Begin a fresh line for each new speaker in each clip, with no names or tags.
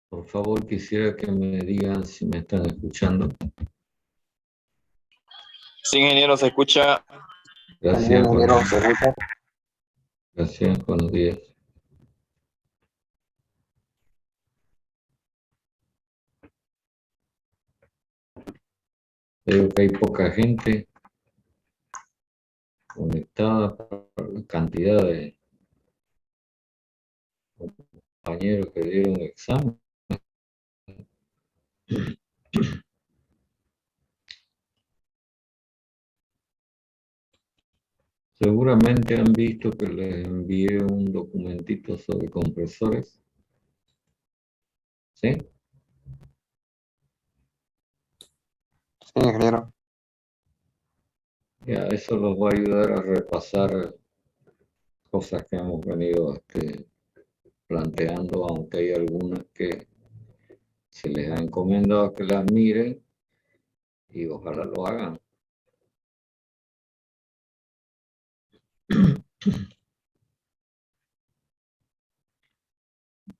Por favor, quisiera que me digan si me están escuchando.
Sí, ingeniero, se escucha.
Gracias, gracias, buenos días. Veo que hay poca gente conectada por la cantidad de compañeros que dieron examen. Seguramente han visto que les envié un documentito sobre compresores. ¿Sí?
Sí, ingeniero.
Ya, eso los va a ayudar a repasar cosas que hemos venido planteando, aunque hay algunas que se les ha encomendado que las miren y ojalá lo hagan.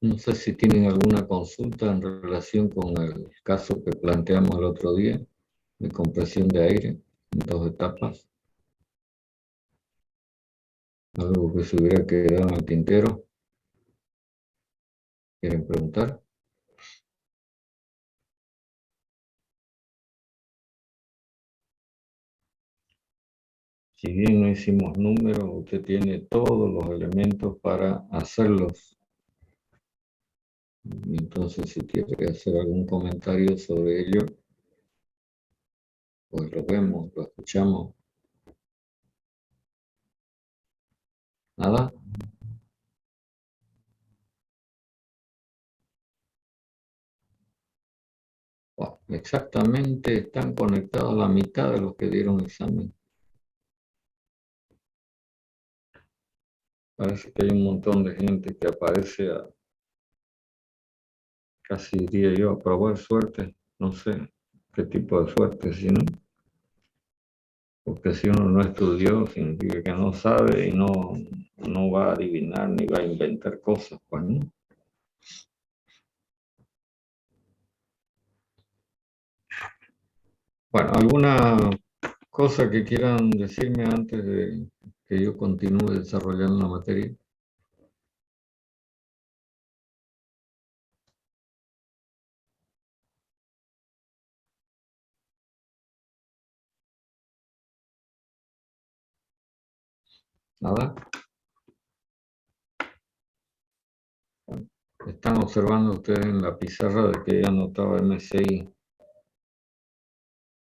No sé si tienen alguna consulta en relación con el caso que planteamos el otro día de compresión de aire en 2 etapas. Algo que se hubiera quedado en el tintero. ¿Quieren preguntar? Si bien no hicimos números, usted tiene todos los elementos para hacerlos. Entonces, si quiere hacer algún comentario sobre ello, pues lo vemos, lo escuchamos. ¿Nada? Bueno, exactamente están conectados la mitad de los que dieron examen. Parece que hay un montón de gente que aparece a, casi diría yo, a probar suerte. No sé qué tipo de suerte, si no. Porque si uno no estudió, significa que no sabe y no va a adivinar ni va a inventar cosas, pues, ¿no? Bueno, ¿alguna cosa que quieran decirme antes de que yo continúe desarrollando la materia? ¿Nada? Están observando ustedes en la pizarra de que he anotado MCI.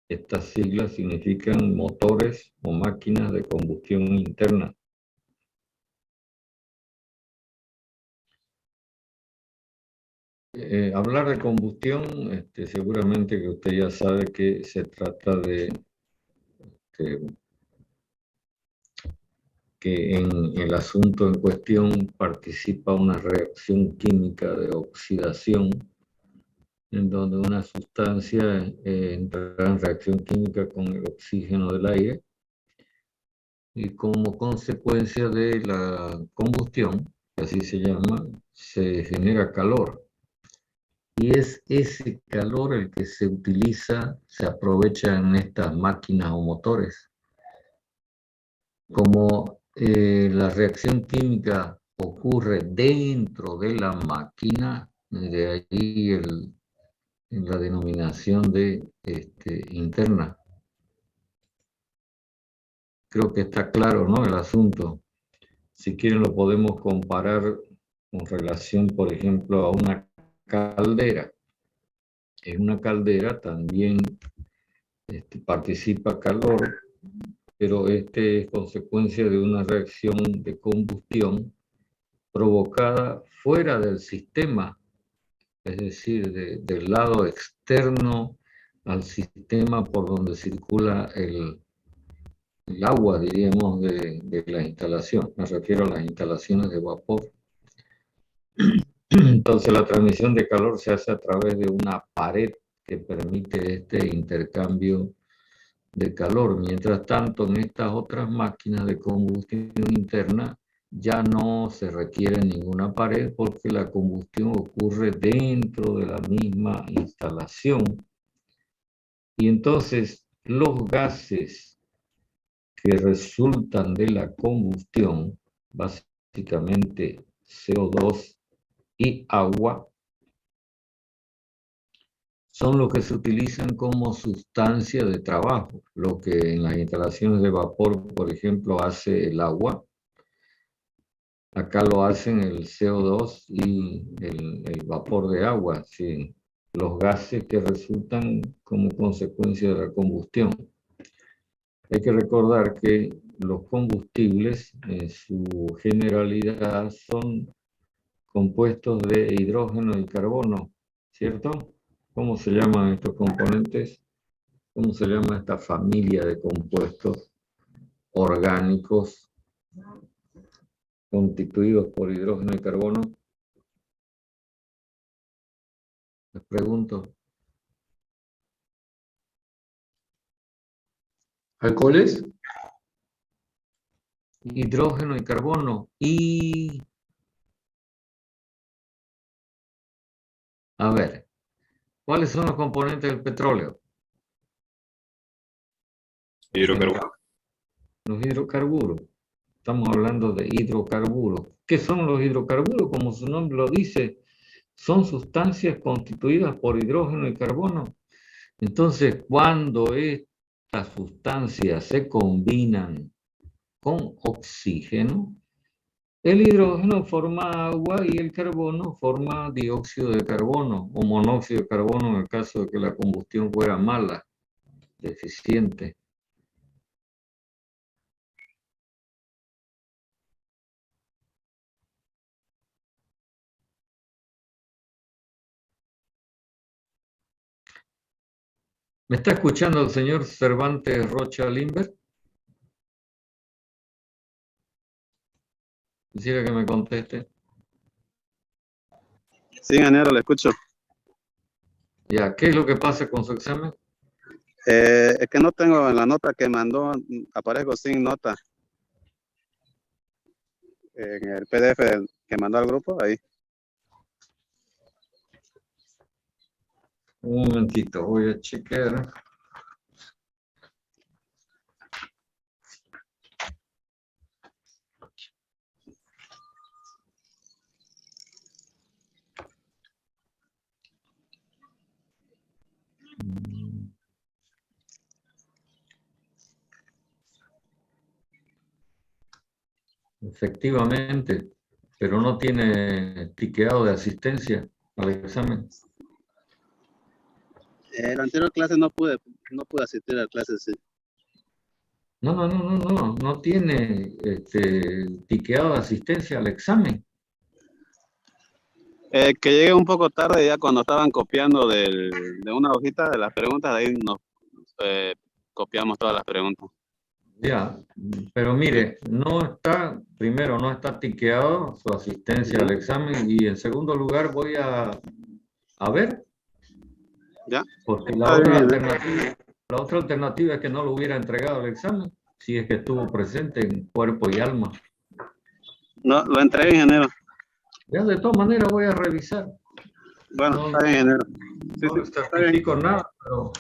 Estas siglas significan motores o máquinas de combustión interna. Hablar de combustión, seguramente que usted ya sabe que se trata de que en el asunto en cuestión participa una reacción química de oxidación, en donde una sustancia entrará en reacción química con el oxígeno del aire y como consecuencia de la combustión, que así se llama, se genera calor. Y es ese calor el que se utiliza, se aprovecha en estas máquinas o motores. Como la reacción química ocurre dentro de la máquina, de ahí la denominación de interna. Creo que está claro, ¿no? El asunto. Si quieren lo podemos comparar con relación, por ejemplo, a una caldera. En una caldera también participa calor, pero es consecuencia de una reacción de combustión provocada fuera del sistema, es decir, del lado externo al sistema por donde circula el agua, diríamos, de la instalación. Me refiero a las instalaciones de vapor. Entonces la transmisión de calor se hace a través de una pared que permite este intercambio de calor. Mientras tanto, en estas otras máquinas de combustión interna ya no se requiere ninguna pared porque la combustión ocurre dentro de la misma instalación. Y entonces los gases que resultan de la combustión, básicamente CO2 y agua, son los que se utilizan como sustancia de trabajo, lo que en las instalaciones de vapor, por ejemplo, hace el agua. Acá lo hacen el CO2 y el vapor de agua, sí, los gases que resultan como consecuencia de la combustión. Hay que recordar que los combustibles en su generalidad son compuestos de hidrógeno y carbono, ¿cierto? ¿Cómo se llaman estos componentes? ¿Cómo se llama esta familia de compuestos orgánicos constituidos por hidrógeno y carbono? Les pregunto.
¿Alcoholes?
Hidrógeno y carbono. Y, a ver, ¿cuáles son los componentes del petróleo?
Hidrocarburos.
Los hidrocarburos. Estamos hablando de hidrocarburos. ¿Qué son los hidrocarburos? Como su nombre lo dice, son sustancias constituidas por hidrógeno y carbono. Entonces, cuando estas sustancias se combinan con oxígeno, el hidrógeno forma agua y el carbono forma dióxido de carbono o monóxido de carbono en el caso de que la combustión fuera mala, deficiente. ¿Me está escuchando el señor Cervantes Rocha Limber? Quisiera que me conteste.
Sí, ingeniero, le escucho.
Ya, ¿qué es lo que pasa con su examen?
Es que no tengo en la nota que mandó, aparezco sin nota. En el PDF que mandó al grupo, ahí.
Un momentito, voy a chequear. Efectivamente, pero no tiene tiqueado de asistencia al examen.
La anterior clase no pude asistir a la clase, sí.
No tiene tiqueado de asistencia al examen.
Que llegué un poco tarde ya cuando estaban copiando de una hojita de las preguntas, de ahí nos copiamos todas las preguntas.
Ya, pero mire, primero no está tiqueado su asistencia al examen y en segundo lugar voy a ver,
¿Ya?
porque la otra alternativa es que no lo hubiera entregado el examen, si es que estuvo presente en cuerpo y alma.
No, lo entregué, ingeniero.
Ya, de todas maneras voy a revisar.
Bueno,
No,
está bien, ingeniero. Sí,
no
sí, está bien.
certifico nada, pero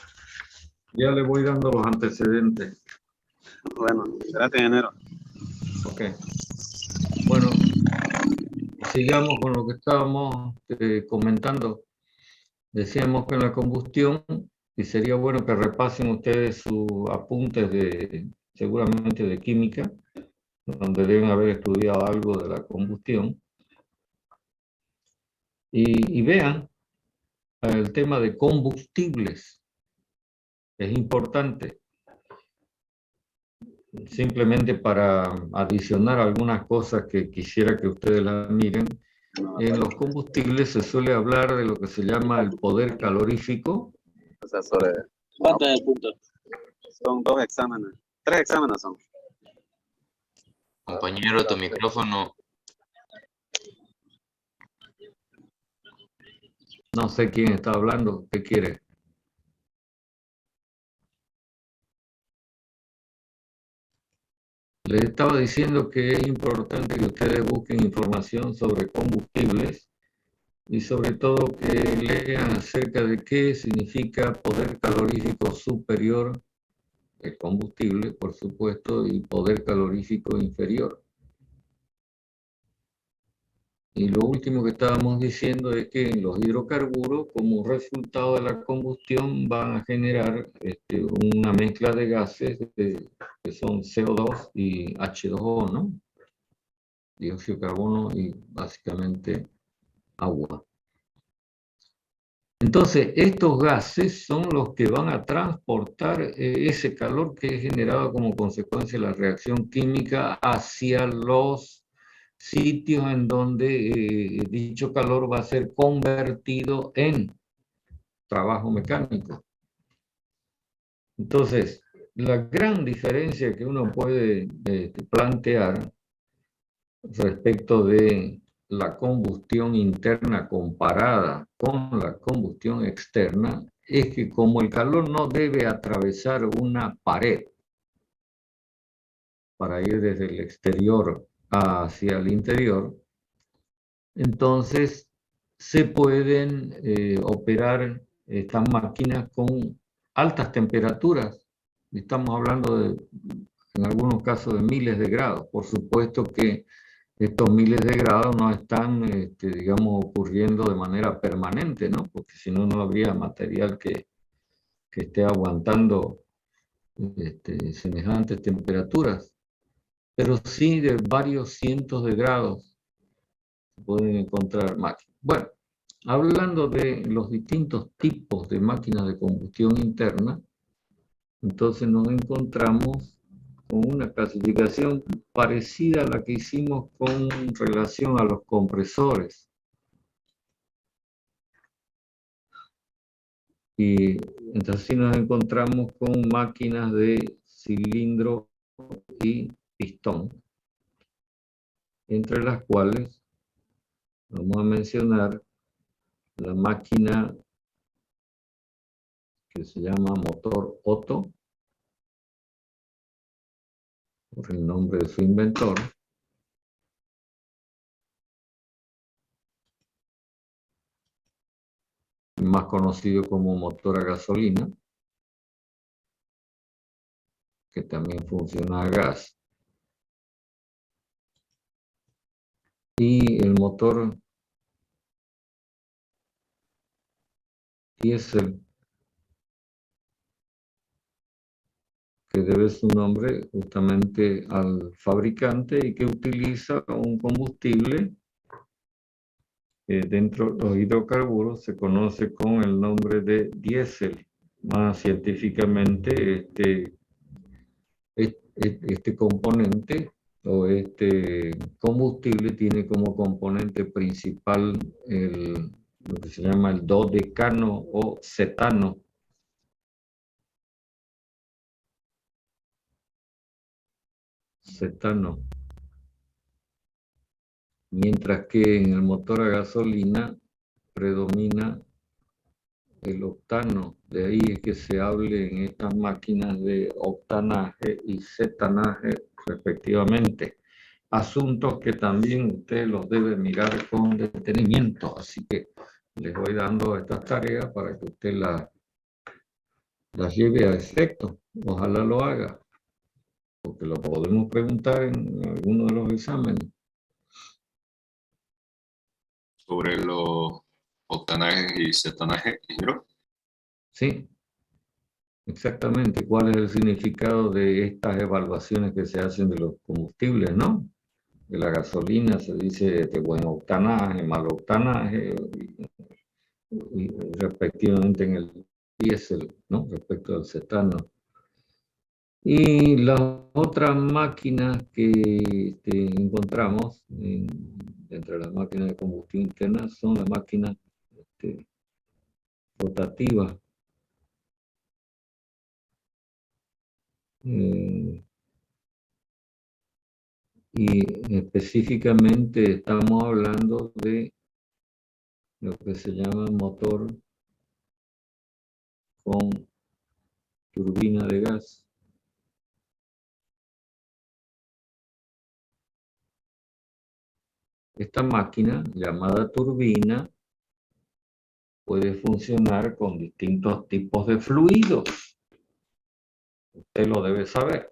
ya le voy dando los antecedentes.
Bueno, gracias, ingeniero.
Ok. Bueno, sigamos con lo que estábamos comentando. Decíamos que en la combustión, y sería bueno que repasen ustedes sus apuntes seguramente de química, donde deben haber estudiado algo de la combustión, y vean el tema de combustibles. Es importante, simplemente para adicionar algunas cosas que quisiera que ustedes las miren. En los combustibles se suele hablar de lo que se llama el poder calorífico.
O sea, sobre...
¿Cuánto es el punto?
Son 2 exámenes. 3 exámenes son.
Compañero, tu micrófono.
No sé quién está hablando, ¿qué quiere? Les estaba diciendo que es importante que ustedes busquen información sobre combustibles y sobre todo que lean acerca de qué significa poder calorífico superior, el combustible, por supuesto, y poder calorífico inferior. Y lo último que estábamos diciendo es que los hidrocarburos, como resultado de la combustión, van a generar una mezcla de gases que son CO2 y H2O, ¿no? Dióxido de carbono y básicamente agua. Entonces, estos gases son los que van a transportar ese calor que es generado como consecuencia de la reacción química hacia los sitios en donde dicho calor va a ser convertido en trabajo mecánico. Entonces, la gran diferencia que uno puede plantear respecto de la combustión interna comparada con la combustión externa es que como el calor no debe atravesar una pared para ir desde el exterior hacia el interior, entonces se pueden operar estas máquinas con altas temperaturas. Estamos hablando en algunos casos de miles de grados. Por supuesto que estos miles de grados no están, digamos, ocurriendo de manera permanente, ¿no? Porque si no, no habría material que esté aguantando semejantes temperaturas. Pero sí de varios cientos de grados se pueden encontrar máquinas. Bueno, hablando de los distintos tipos de máquinas de combustión interna, entonces nos encontramos con una clasificación parecida a la que hicimos con relación a los compresores. Y entonces sí nos encontramos con máquinas de cilindro y pistón, entre las cuales vamos a mencionar la máquina que se llama motor Otto, por el nombre de su inventor. Más conocido como motor a gasolina, que también funciona a gas. Y el motor diésel, que debe su nombre justamente al fabricante y que utiliza un combustible que dentro de los hidrocarburos se conoce con el nombre de diésel. Más científicamente, este componente o este combustible tiene como componente principal lo que se llama el dodecano o cetano. Cetano. Mientras que en el motor a gasolina predomina el octano. De ahí es que se hable en estas máquinas de octanaje y cetanaje respectivamente. Asuntos que también usted los debe mirar con detenimiento. Así que les voy dando estas tareas para que usted las lleve a efecto. Ojalá lo haga, porque lo podemos preguntar en alguno de los exámenes.
Sobre los octanajes y cetanajes, ingeniero.
Sí, exactamente. ¿Cuál es el significado de estas evaluaciones que se hacen de los combustibles, no? De la gasolina se dice de buen octanaje, mal octanaje, y respectivamente en el diésel, ¿no? Respecto al cetano. Y las otras máquinas que encontramos entre las máquinas de combustión interna son las máquinas rotativas. Y específicamente estamos hablando de lo que se llama motor con turbina de gas. Esta máquina, llamada turbina, puede funcionar con distintos tipos de fluidos. Usted lo debe saber.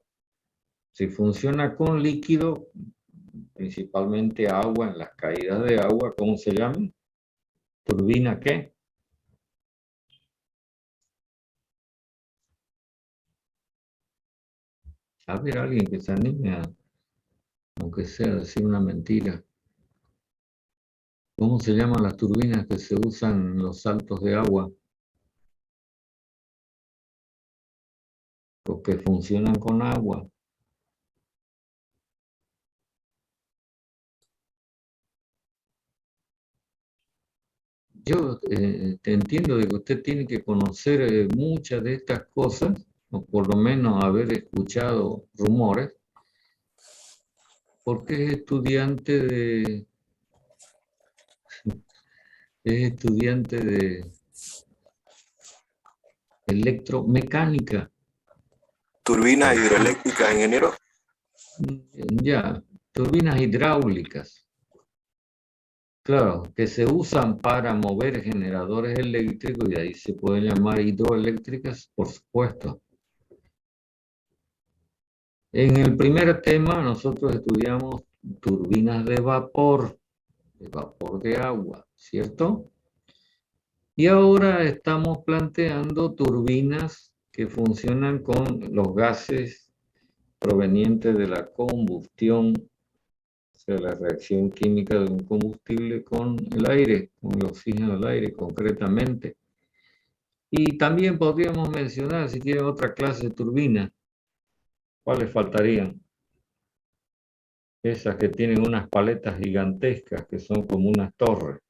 Si funciona con líquido, principalmente agua, en las caídas de agua, ¿cómo se llama? ¿Turbina qué? A ver, alguien que se anime a, aunque sea decir una mentira. ¿Cómo se llaman las turbinas que se usan en los saltos de agua? Porque funcionan con agua. Yo te entiendo de que usted tiene que conocer muchas de estas cosas, o por lo menos haber escuchado rumores, porque es estudiante de electromecánica.
Turbina hidroeléctrica, ingeniero.
Ya, turbinas hidráulicas. Claro, que se usan para mover generadores eléctricos y ahí se pueden llamar hidroeléctricas, por supuesto. En el primer tema nosotros estudiamos turbinas de vapor de agua, ¿cierto? Y ahora estamos planteando turbinas que funcionan con los gases provenientes de la combustión, o sea, la reacción química de un combustible con el aire, con el oxígeno del aire concretamente. Y también podríamos mencionar, si quieren, otra clase de turbina. ¿Cuáles faltarían? Esas que tienen unas paletas gigantescas, que son como unas torres.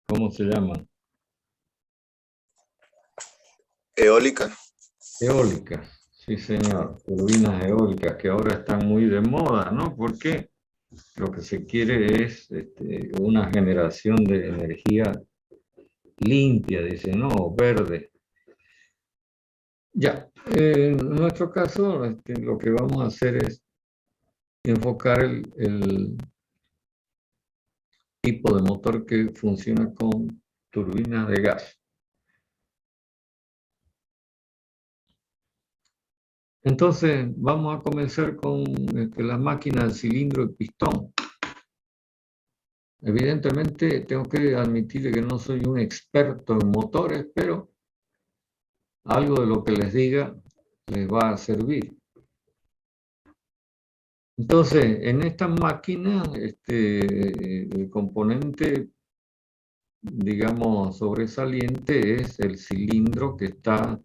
¿Cómo se llaman?
Eólica.
Eólicas, sí señor, turbinas eólicas que ahora están muy de moda, ¿no? Porque lo que se quiere es una generación de energía limpia, dice, no, verde. Ya, en nuestro caso, lo que vamos a hacer es enfocar el tipo de motor que funciona con turbinas de gas. Entonces, vamos a comenzar con las máquinas de cilindro y pistón. Evidentemente, tengo que admitir que no soy un experto en motores, pero algo de lo que les diga les va a servir. Entonces, en esta máquina, el componente, digamos, sobresaliente es el cilindro que está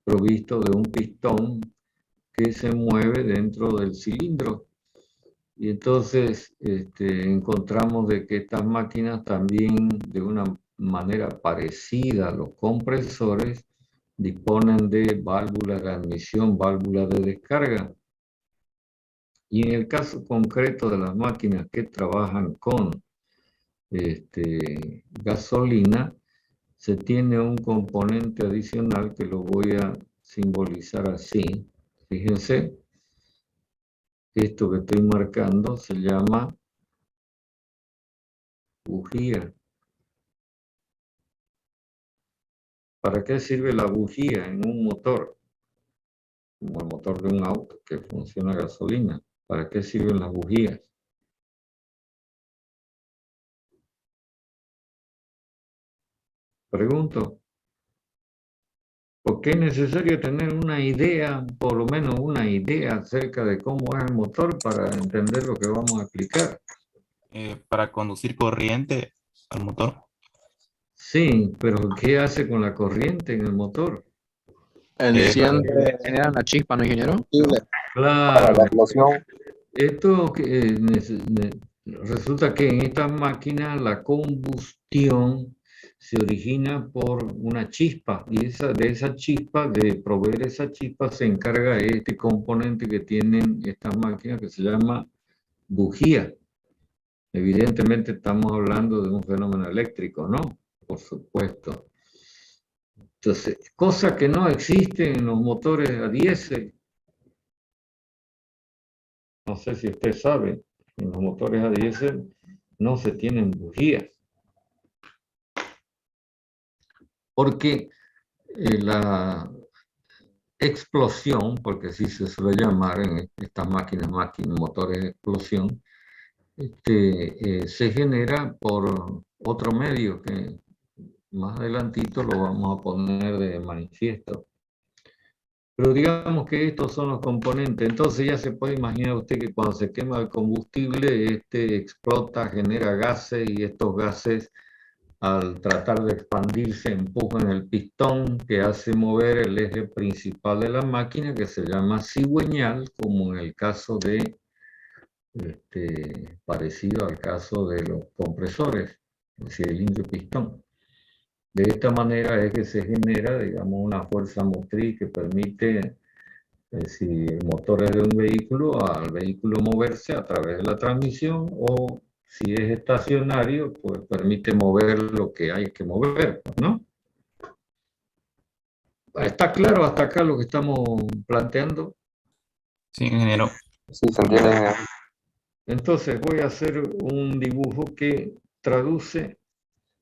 provisto de un pistón que se mueve dentro del cilindro. Y entonces encontramos de que estas máquinas también, de una manera parecida a los compresores, disponen de válvulas de admisión, válvulas de descarga. Y en el caso concreto de las máquinas que trabajan con gasolina, se tiene un componente adicional que lo voy a simbolizar así. Fíjense, esto que estoy marcando se llama bujía. ¿Para qué sirve la bujía en un motor? Como el motor de un auto que funciona a gasolina. ¿Para qué sirven las bujías? Pregunto. ¿Por qué es necesario tener una idea, por lo menos una idea acerca de cómo es el motor para entender lo que vamos a explicar?
Para conducir corriente al motor.
Sí, pero ¿qué hace con la corriente en el motor?
Enciende, genera una chispa, ¿no, ingeniero?
Para la
Claro,
explosión.
esto resulta que en esta máquina la combustión se origina por una chispa y de esa chispa, de proveer esa chispa, se encarga este componente que tienen estas máquinas que se llama bujía. Evidentemente estamos hablando de un fenómeno eléctrico, ¿no? Por supuesto. Entonces, cosa que no existe en los motores a diésel. No sé si usted sabe, en los motores a diésel no se tienen bujías. Porque la explosión, porque así se suele llamar en estas máquinas, motores de explosión, se genera por otro medio que más adelantito lo vamos a poner de manifiesto. Pero digamos que estos son los componentes. Entonces ya se puede imaginar usted que cuando se quema el combustible, explota, genera gases, y estos gases, al tratar de expandirse, empujan el pistón que hace mover el eje principal de la máquina, que se llama cigüeñal, como en el caso de, parecido al caso de los compresores, el cilindro y pistón. De esta manera es que se genera, digamos, una fuerza motriz que permite, si el motor es de un vehículo, al vehículo moverse a través de la transmisión, o si es estacionario, pues permite mover lo que hay que mover, ¿no? ¿Está claro hasta acá lo que estamos planteando?
Sí, ingeniero.
Sí, se entiende.
Entonces voy a hacer un dibujo que traduce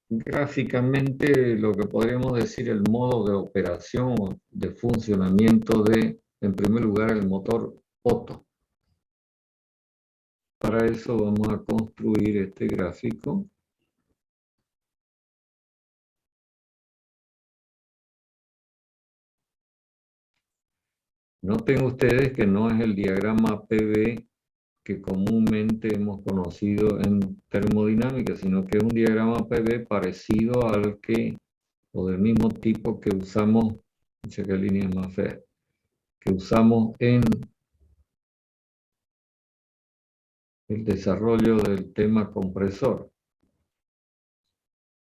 gráficamente lo que podríamos decir el modo de operación o de funcionamiento de, en primer lugar, el motor Otto. Para eso vamos a construir este gráfico. Noten ustedes que no es el diagrama PV que comúnmente hemos conocido en termodinámica, sino que es un diagrama PV parecido al que, o del mismo tipo que usamos, no sé qué línea es más fea, que usamos en el desarrollo del tema compresor.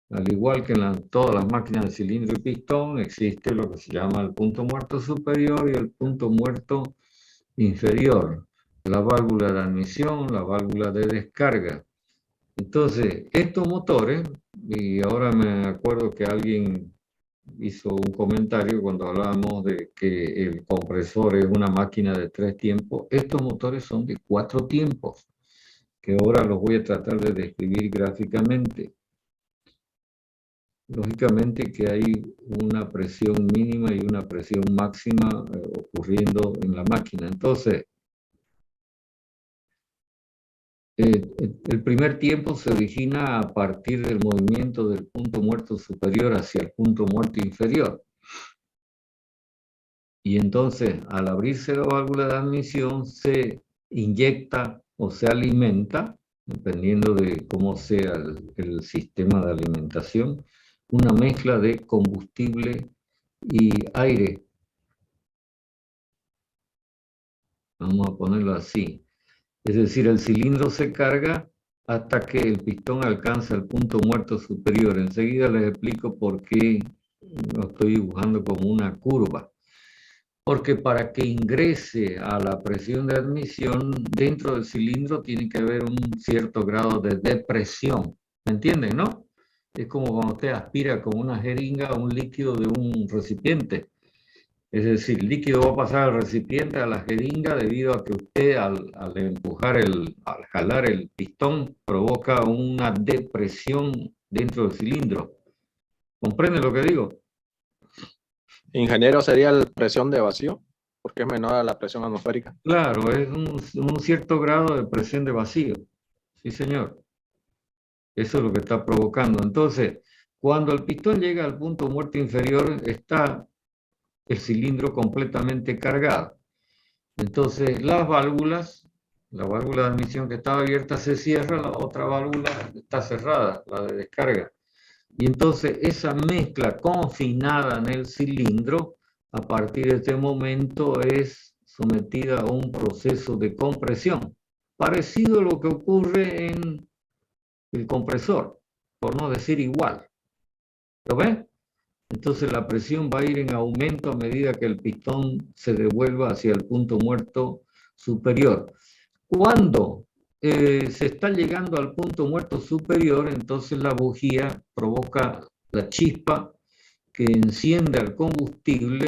Al igual que en todas las máquinas de cilindro y pistón, existe lo que se llama el punto muerto superior y el punto muerto inferior. La válvula de admisión, la válvula de descarga. Entonces, estos motores, y ahora me acuerdo que alguien hizo un comentario cuando hablábamos de que el compresor es una máquina de 3 tiempos, estos motores son de 4 tiempos, que ahora los voy a tratar de describir gráficamente. Lógicamente que hay una presión mínima y una presión máxima ocurriendo en la máquina. Entonces, el primer tiempo se origina a partir del movimiento del punto muerto superior hacia el punto muerto inferior. Y entonces, al abrirse la válvula de admisión, se inyecta o se alimenta, dependiendo de cómo sea el sistema de alimentación, una mezcla de combustible y aire. Vamos a ponerlo así. Es decir, el cilindro se carga hasta que el pistón alcanza el punto muerto superior. Enseguida les explico por qué lo estoy dibujando como una curva. Porque para que ingrese a la presión de admisión dentro del cilindro tiene que haber un cierto grado de depresión. ¿Me entienden, no? Es como cuando usted aspira con una jeringa un líquido de un recipiente. Es decir, el líquido va a pasar al recipiente, a la jeringa, debido a que usted al empujar, al jalar el pistón, provoca una depresión dentro del cilindro. ¿Comprende lo que digo?
Ingeniero, ¿sería la presión de vacío? Porque es menor a la presión atmosférica.
Claro, es un cierto grado de presión de vacío. Sí, señor. Eso es lo que está provocando. Entonces, cuando el pistón llega al punto muerto inferior, está el cilindro completamente cargado. Entonces, las válvulas, la válvula de admisión que estaba abierta se cierra, la otra válvula está cerrada, la de descarga. Y entonces esa mezcla confinada en el cilindro, a partir de este momento es sometida a un proceso de compresión, parecido a lo que ocurre en el compresor, por no decir igual. ¿Lo ven? Entonces la presión va a ir en aumento a medida que el pistón se devuelva hacia el punto muerto superior. Cuando se está llegando al punto muerto superior, entonces la bujía provoca la chispa que enciende el combustible,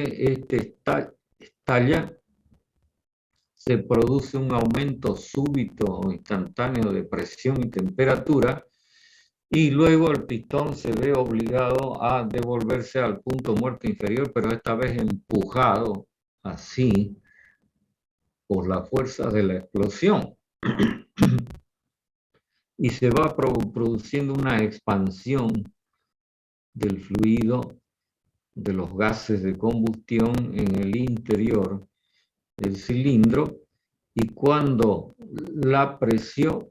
estalla, se produce un aumento súbito o instantáneo de presión y temperatura, y luego el pistón se ve obligado a devolverse al punto muerto inferior, pero esta vez empujado así por la fuerza de la explosión. Y se va produciendo una expansión del fluido de los gases de combustión en el interior del cilindro, y cuando la presión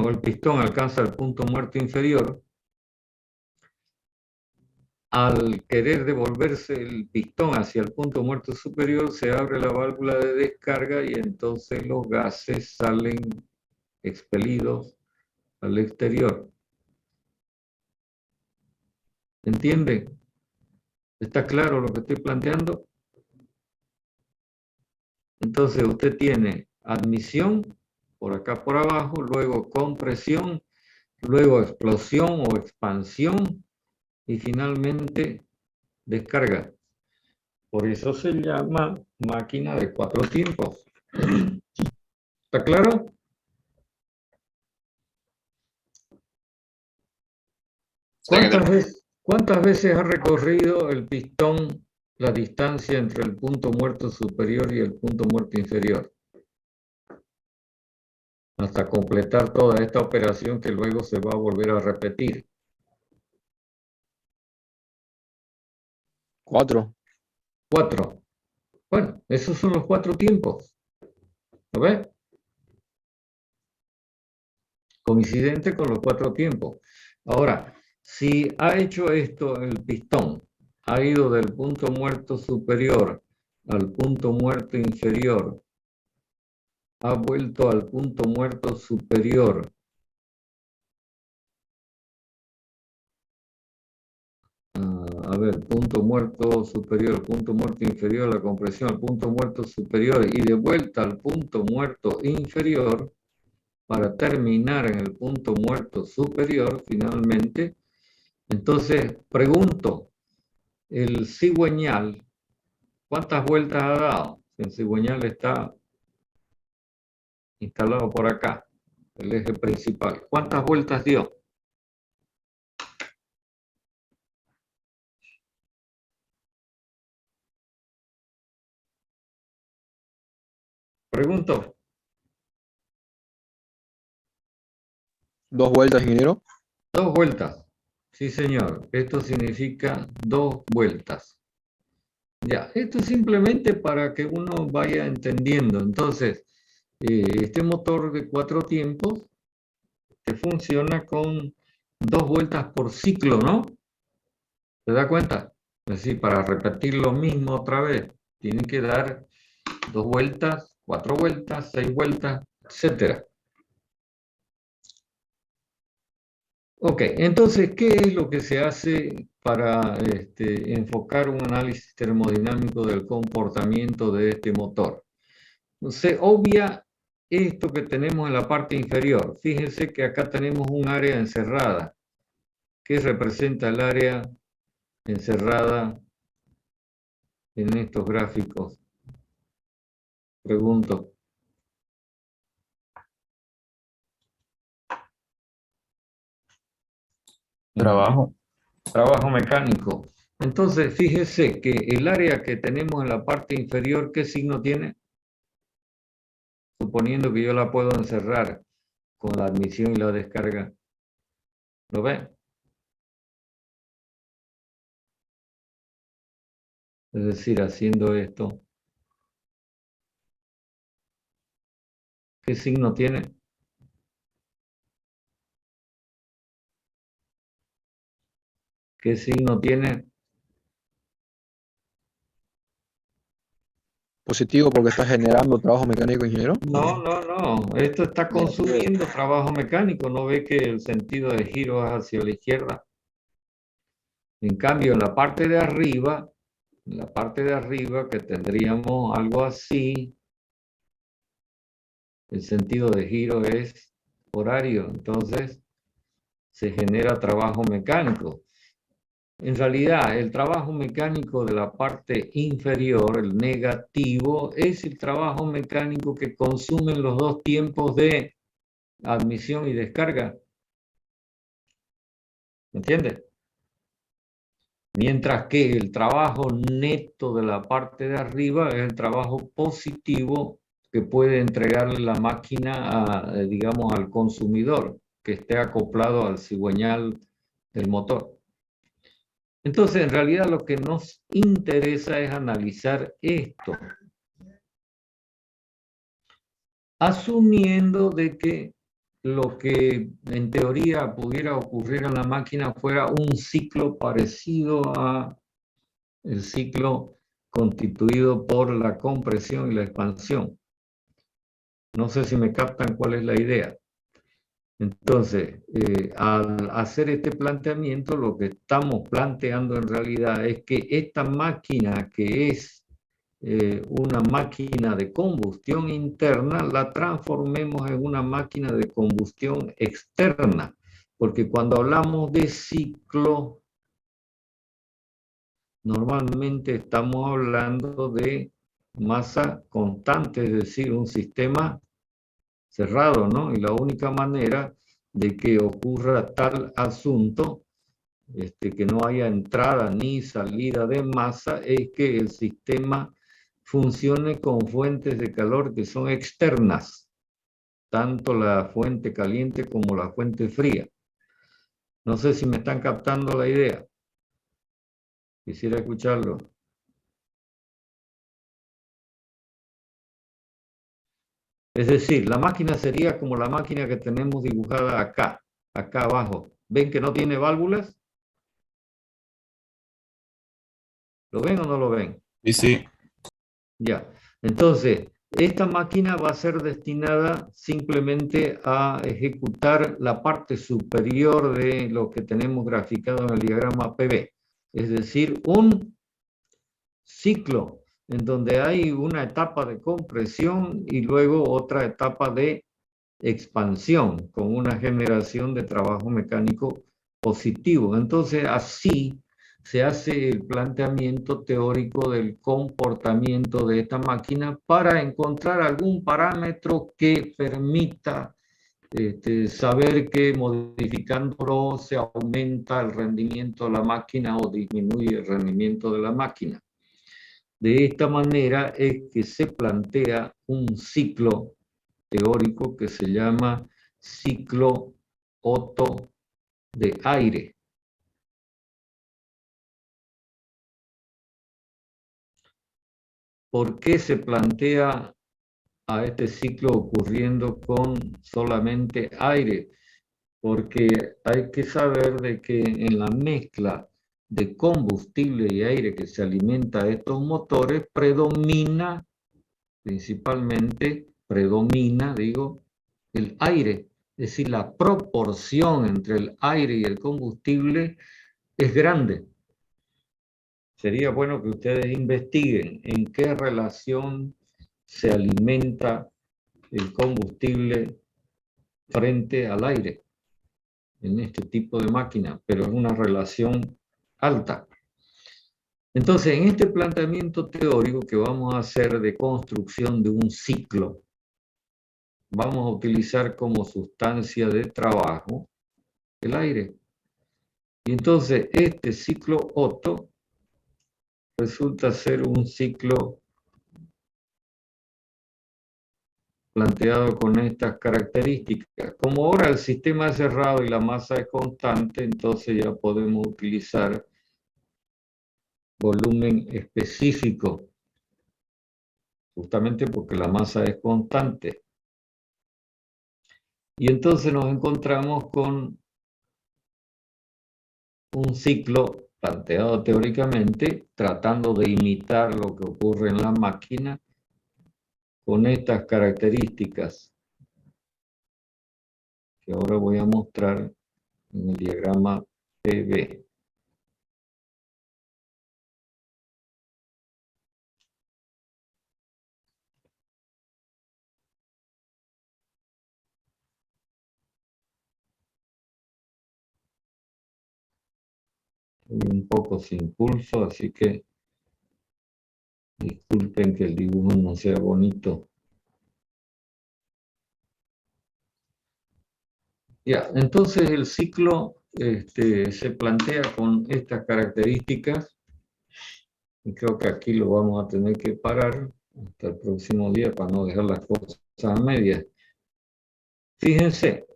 o el pistón alcanza el punto muerto inferior, al querer devolverse el pistón hacia el punto muerto superior, se abre la válvula de descarga y entonces los gases salen expelidos al exterior. ¿Entiende? ¿Está claro lo que estoy planteando? Entonces usted tiene admisión por acá por abajo, luego compresión, luego explosión o expansión y finalmente descarga. Por eso se llama máquina de 4 tiempos. ¿Está claro? ¿Cuántas veces ha recorrido el pistón la distancia entre el punto muerto superior y el punto muerto inferior? Hasta completar toda esta operación que luego se va a volver a repetir.
4.
4. Bueno, esos son los 4 tiempos. ¿Lo ves? Coincidente con los 4 tiempos. Ahora, si ha hecho esto el pistón, ha ido del punto muerto superior al punto muerto inferior, ha vuelto al punto muerto superior, a ver, punto muerto superior, punto muerto inferior, la compresión al punto muerto superior y de vuelta al punto muerto inferior para terminar en el punto muerto superior finalmente. Entonces, pregunto, el cigüeñal, ¿cuántas vueltas ha dado? El cigüeñal está instalado por acá, el eje principal. ¿Cuántas vueltas dio? Pregunto.
2 vueltas, ingeniero.
2 vueltas. Sí, señor. Esto significa 2 vueltas. Ya, esto es simplemente para que uno vaya entendiendo. Entonces, este motor de 4 tiempos que funciona con 2 vueltas por ciclo, ¿no? ¿Se da cuenta? Es decir, para repetir lo mismo otra vez, tiene que dar 2 vueltas, 4 vueltas, 6 vueltas, etcétera. Ok, entonces, ¿qué es lo que se hace para enfocar un análisis termodinámico del comportamiento de este motor? Se obvia esto que tenemos en la parte inferior. Fíjense que acá tenemos un área encerrada. ¿Qué representa el área encerrada en estos gráficos? Pregunto.
Trabajo.
Trabajo mecánico. Entonces, fíjese que el área que tenemos en la parte inferior, ¿qué signo tiene? Suponiendo que yo la puedo encerrar con la admisión y la descarga. ¿Lo ven? Es decir, haciendo esto. ¿Qué signo tiene? ¿Qué signo tiene?
Positivo porque está generando trabajo mecánico, ingeniero.
No. Esto está consumiendo trabajo mecánico. ¿No ve que el sentido de giro es hacia la izquierda? En cambio, en la parte de arriba, que tendríamos algo así, el sentido de giro es horario, entonces se genera trabajo mecánico. En realidad, el trabajo mecánico de la parte inferior, el negativo, es el trabajo mecánico que consumen los dos tiempos de admisión y descarga. ¿Me entiendes? Mientras que el trabajo neto de la parte de arriba es el trabajo positivo que puede entregarle la máquina, digamos, al consumidor, que esté acoplado al cigüeñal del motor. Entonces, en realidad lo que nos interesa es analizar esto, asumiendo de que lo que en teoría pudiera ocurrir en la máquina fuera un ciclo parecido a el ciclo constituido por la compresión y la expansión. No sé si me captan cuál es la idea. Entonces, al hacer este planteamiento, lo que estamos planteando en realidad es que esta máquina, que es una máquina de combustión interna, la transformemos en una máquina de combustión externa. Porque cuando hablamos de ciclo, normalmente estamos hablando de masa constante, es decir, un sistema cerrado, ¿no? Y la única manera de que ocurra tal asunto, que no haya entrada ni salida de masa, es que el sistema funcione con fuentes de calor que son externas, tanto la fuente caliente como la fuente fría. No sé si me están captando la idea. Quisiera escucharlo. Es decir, la máquina sería como la máquina que tenemos dibujada acá abajo. ¿Ven que no tiene válvulas? ¿Lo ven o no lo ven?
Sí, sí.
Ya. Entonces, esta máquina va a ser destinada simplemente a ejecutar la parte superior de lo que tenemos graficado en el diagrama PV. Es decir, un ciclo en donde hay una etapa de compresión y luego otra etapa de expansión con una generación de trabajo mecánico positivo. Entonces, así se hace el planteamiento teórico del comportamiento de esta máquina para encontrar algún parámetro que permita saber que modificándolo se aumenta el rendimiento de la máquina o disminuye el rendimiento de la máquina. De esta manera es que se plantea un ciclo teórico que se llama ciclo Otto de aire. ¿Por qué se plantea a este ciclo ocurriendo con solamente aire? Porque hay que saber de que en la mezcla de combustible y aire que se alimenta de estos motores predomina, digo, el aire. Es decir, la proporción entre el aire y el combustible es grande. Sería bueno que ustedes investiguen en qué relación se alimenta el combustible frente al aire en este tipo de máquina, pero es una relación alta. Entonces, en este planteamiento teórico que vamos a hacer de construcción de un ciclo, vamos a utilizar como sustancia de trabajo el aire. Y entonces, este ciclo Otto resulta ser un ciclo planteado con estas características. Como ahora el sistema es cerrado y la masa es constante, entonces ya podemos utilizar volumen específico, justamente porque la masa es constante. Y entonces nos encontramos con un ciclo planteado teóricamente, tratando de imitar lo que ocurre en la máquina, con estas características que ahora voy a mostrar en el diagrama PV. un poco sin pulso, así que disculpen que el dibujo no sea bonito. Ya, entonces el ciclo se plantea con estas características, y creo que aquí lo vamos a tener que parar hasta el próximo día para no dejar las cosas a medias. Fíjense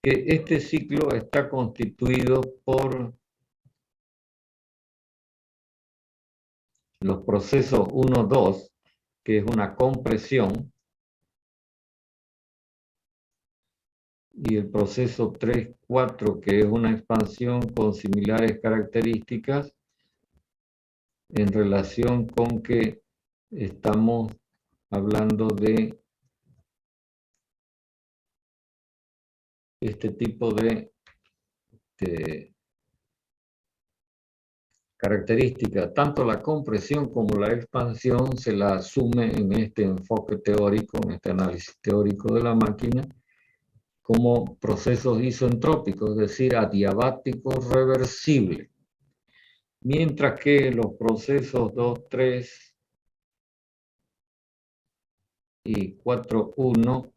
que este ciclo está constituido por los procesos 1, 2, que es una compresión, y el proceso 3, 4, que es una expansión con similares características en relación con que estamos hablando de este tipo de características. Tanto la compresión como la expansión se la asume en este enfoque teórico, en este análisis teórico de la máquina, como procesos isentrópicos, es decir, adiabáticos reversibles. Mientras que los procesos 2, 3 y 4, 1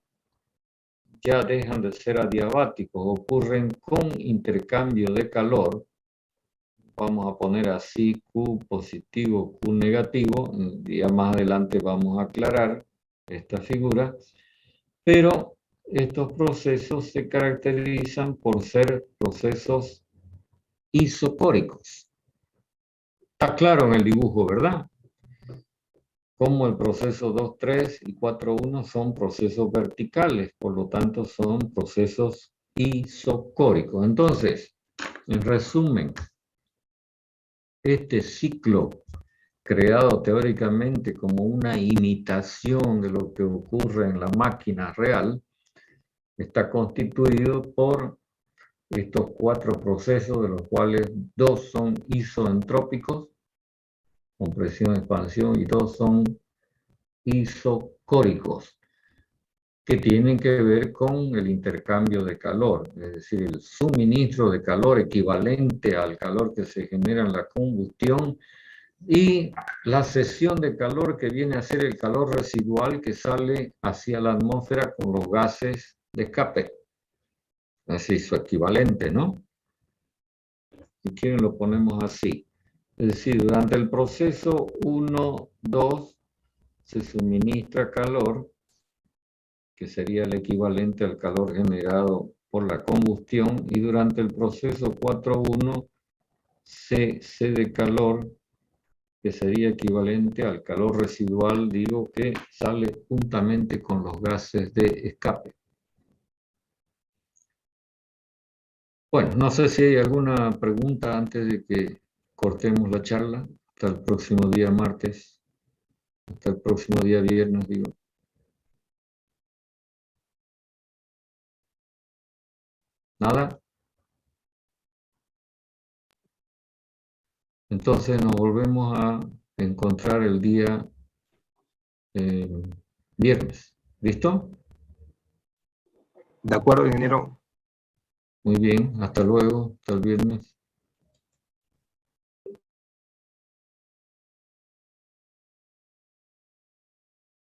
ya dejan de ser adiabáticos, ocurren con intercambio de calor. Vamos a poner así Q positivo, Q negativo. Ya más adelante vamos a aclarar esta figura. Pero estos procesos se caracterizan por ser procesos isocóricos. Está claro en el dibujo, ¿verdad? Como el proceso 2, 3 y 4, 1 son procesos verticales, por lo tanto son procesos isocóricos. Entonces, en resumen, este ciclo creado teóricamente como una imitación de lo que ocurre en la máquina real, está constituido por estos 4 procesos, de los cuales 2 son isoentrópicos, compresión, expansión, y 2 son isocóricos, que tienen que ver con el intercambio de calor, es decir, el suministro de calor equivalente al calor que se genera en la combustión, y la cesión de calor que viene a ser el calor residual que sale hacia la atmósfera con los gases de escape. Así su equivalente, ¿no? Si quieren lo ponemos así. Es decir, durante el proceso 1, 2 se suministra calor, que sería el equivalente al calor generado por la combustión, y durante el proceso 4, 1 se cede calor, que sería equivalente al calor residual, digo, que sale juntamente con los gases de escape. Bueno, no sé si hay alguna pregunta antes de que cortemos la charla. Hasta el próximo día martes. Hasta el próximo día viernes, digo. ¿Nada? Entonces nos volvemos a encontrar el día viernes. ¿Listo?
De acuerdo, ingeniero.
Muy bien. Hasta luego. Hasta el viernes.